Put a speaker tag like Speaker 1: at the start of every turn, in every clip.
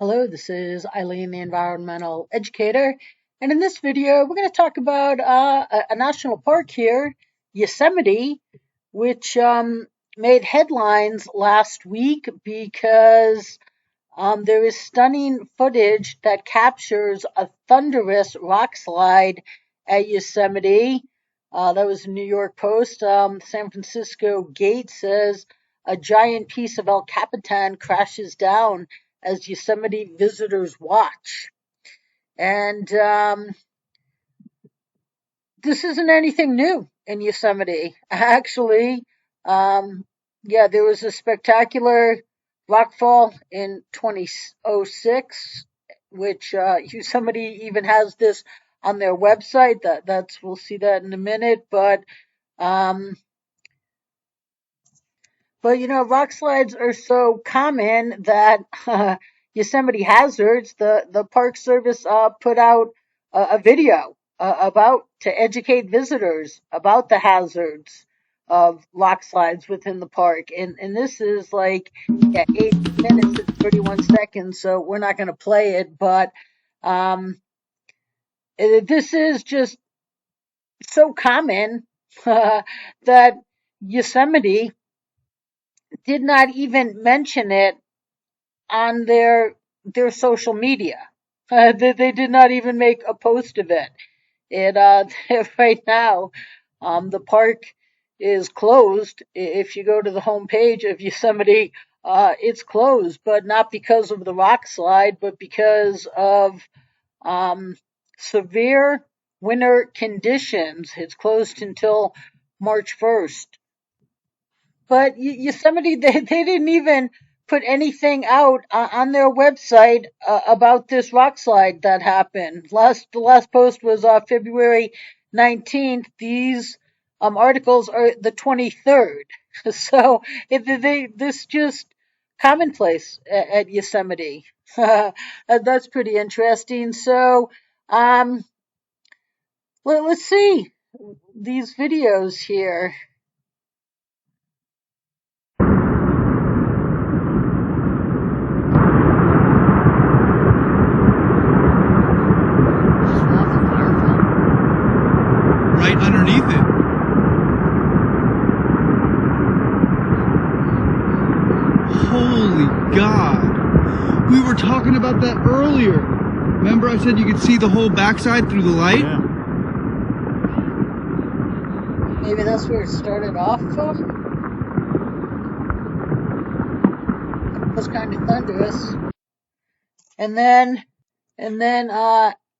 Speaker 1: Hello, this is Eileen, the environmental educator, and in this video, we're going to talk about a national park here, Yosemite, which made headlines last week because there is stunning footage that captures a thunderous rock slide at Yosemite. That was a New York Post. San Francisco Gate says a giant piece of El Capitan crashes down as Yosemite visitors watch. And this isn't anything new in Yosemite. Actually, there was a spectacular rockfall in 2006, which Yosemite even has this on their website. That's we'll see that in a minute, um, but rock slides are so common that Yosemite Hazards, the Park Service, put out a video about to educate visitors about the hazards of rock slides within the park. And this is like 8 minutes and 31 seconds, so we're not going to play it. But this is just so common that Yosemite did not even mention it on their social media. They did not even make a post of it. Right now, the park is closed. If you go to the homepage of Yosemite, it's closed, but not because of the rock slide, but because of severe winter conditions. It's closed until March 1st. But Yosemite, they didn't even put anything out on their website about this rock slide that happened. The last post was February 19th. These articles are the 23rd. So this just commonplace at Yosemite. That's pretty interesting. So let's see these videos here.
Speaker 2: Right underneath it. Holy God. We were talking about that earlier. Remember I said you could see the whole backside through the light?
Speaker 3: Yeah.
Speaker 1: Maybe that's where it started off from. It was kind of thunderous. And then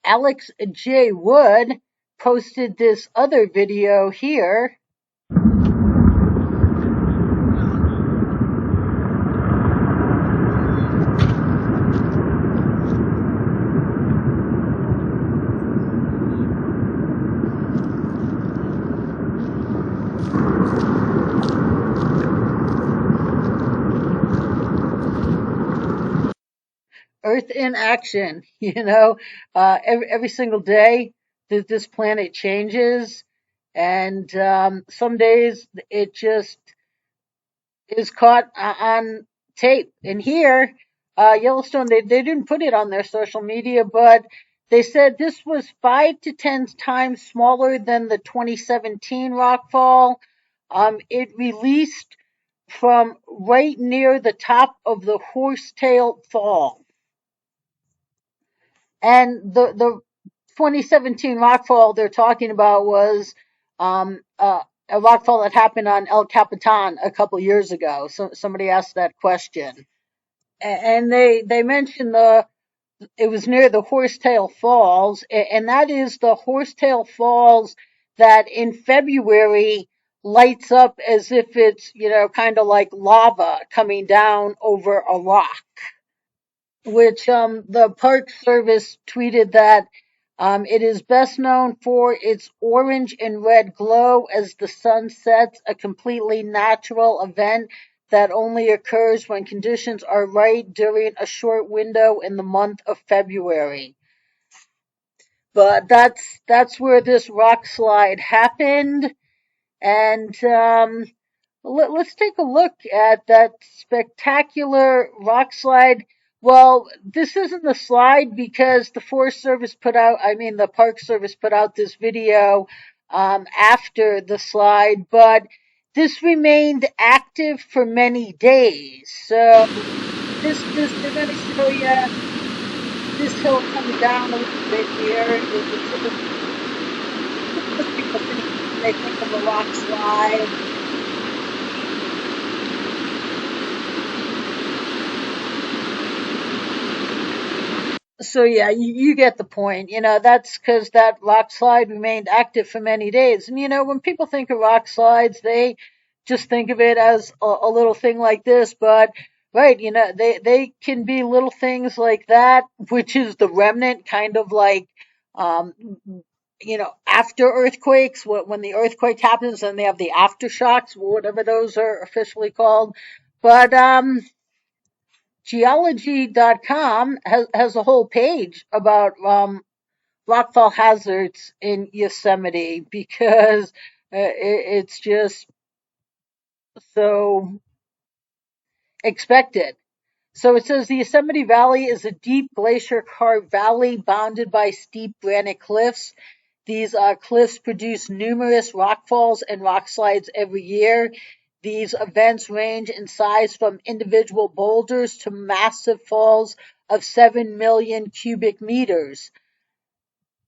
Speaker 1: Alex J. Wood posted this other video here. Earth in action, every single day this planet changes, and some days it just is caught on tape. And here, Yellowstone, they didn't put it on their social media, but they said this was 5 to 10 times smaller than the 2017 rockfall. It released from right near the top of the Horsetail Fall. And the 2017 rockfall they're talking about was a rockfall that happened on El Capitan a couple years ago. So somebody asked that question, and they mentioned it was near the Horsetail Falls, and that is the Horsetail Falls that in February lights up as if it's kind of like lava coming down over a rock. Which the Park Service tweeted that it is best known for its orange and red glow as the sun sets, a completely natural event that only occurs when conditions are right during a short window in the month of February. But that's where this rock slide happened, and let's take a look at that spectacular rock slide Well, this isn't the slide because the Forest Service the Park Service put out this video after the slide, but this remained active for many days. So they're going to show you this hill coming down a little bit here. It's most people think when they think of a rock slide. So yeah, you get the point. That's because that rock slide remained active for many days. And when people think of rock slides, they just think of it as a little thing like this. But right, they can be little things like that, which is the remnant, kind of like, um, after earthquakes, when the earthquake happens, and they have the aftershocks, whatever those are officially called. But geology.com has a whole page about rockfall hazards in Yosemite because it's just so expected. So it says the Yosemite Valley is a deep glacier carved valley bounded by steep granite cliffs. These cliffs produce numerous rockfalls and rockslides every year. These events range in size from individual boulders to massive falls of 7 million cubic meters.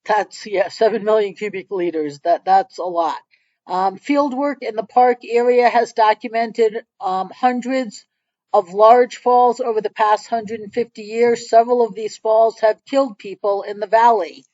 Speaker 1: That's, yeah, 7 million cubic liters. That's a lot. Field work in the park area has documented hundreds of large falls over the past 150 years. Several of these falls have killed people in the valley.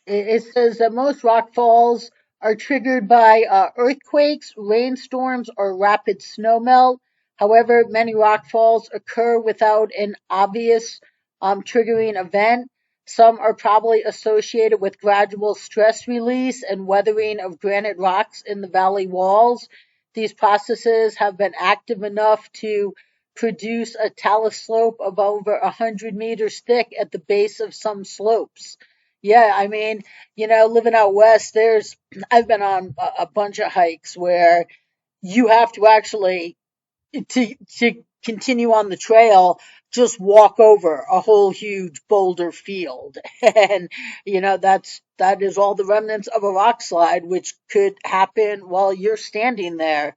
Speaker 1: It says that most rock falls are triggered by earthquakes, rainstorms, or rapid snowmelt. However, many rock falls occur without an obvious triggering event. Some are probably associated with gradual stress release and weathering of granite rocks in the valley walls. These processes have been active enough to produce a talus slope of over 100 meters thick at the base of some slopes. Yeah, living out west, I've been on a bunch of hikes where you have to actually, to continue on the trail, just walk over a whole huge boulder field. And, that is all the remnants of a rock slide, which could happen while you're standing there.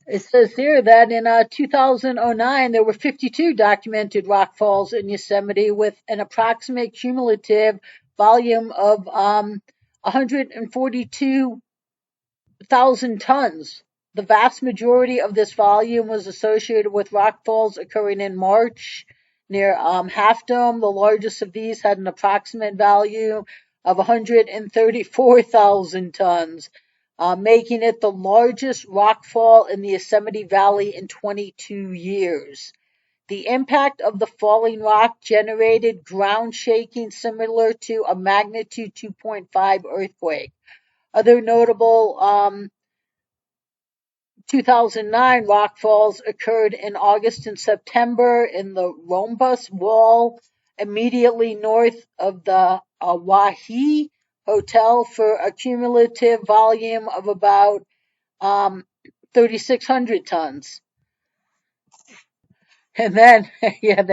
Speaker 1: It says here that in 2009, there were 52 documented rockfalls in Yosemite with an approximate cumulative volume of 142,000 tons. The vast majority of this volume was associated with rockfalls occurring in March near Half Dome. The largest of these had an approximate value of 134,000 tons, making it the largest rockfall in the Yosemite Valley in 22 years. The impact of the falling rock generated ground shaking similar to a magnitude 2.5 earthquake. Other notable 2009 rockfalls occurred in August and September in the Rhombus Wall immediately north of the Wahi Hotel for a cumulative volume of about 3,600 tons. And then, yeah,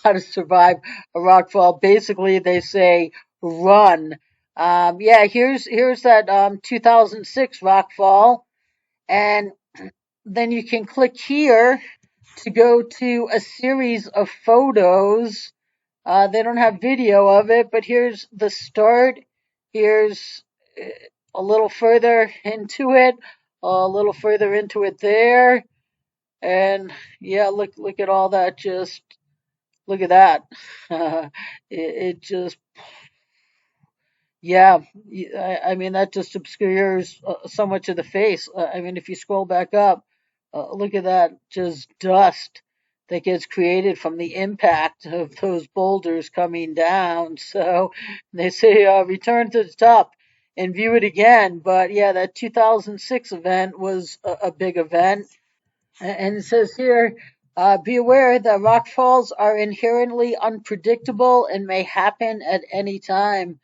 Speaker 1: how to survive a rockfall. Basically, they say run. Yeah, here's that 2006 rockfall, and then you can click here to go to a series of photos. They don't have video of it, but here's the start. Here's a little further into it, a little further into it there, and yeah, look at all that. Just look at that. It just, yeah, that just obscures so much of the face. If you scroll back up, look at that, just dust that gets created from the impact of those boulders coming down. So they say return to the top and view it again. But yeah, that 2006 event was a big event. And it says here, be aware that rockfalls are inherently unpredictable and may happen at any time.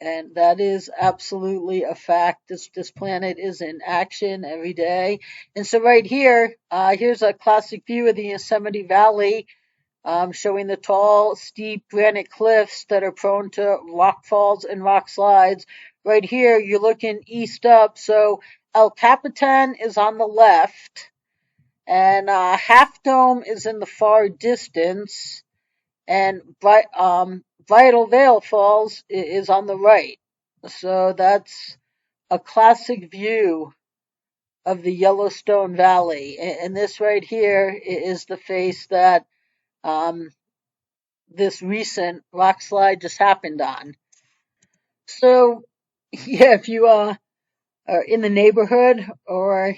Speaker 1: And that is absolutely a fact. This planet is in action every day. And so right here, here's a classic view of the Yosemite Valley. showing the tall, steep granite cliffs that are prone to rock falls and rock slides. Right here, you're looking east up, so El Capitan is on the left, and Half Dome is in the far distance, and Vital Veil Falls is on the right. So that's a classic view of the Yellowstone Valley. And this right here is the face that um, this recent rock slide just happened on. So, yeah, if you are in the neighborhood, or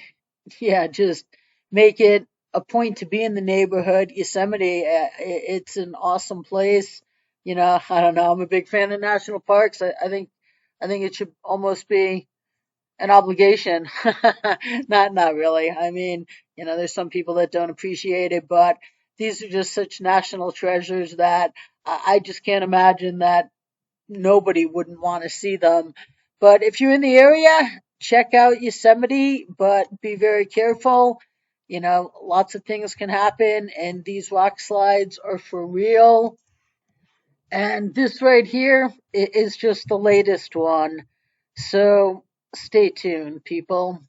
Speaker 1: yeah, just make it a point to be in the neighborhood, Yosemite, it's an awesome place. I don't know. I'm a big fan of national parks. I think it should almost be an obligation. Not really. I mean, there's some people that don't appreciate it, but these are just such national treasures that I just can't imagine that nobody wouldn't want to see them. But if you're in the area, check out Yosemite, but be very careful. Lots of things can happen, and these rock slides are for real. And this right here is just the latest one. So stay tuned, people.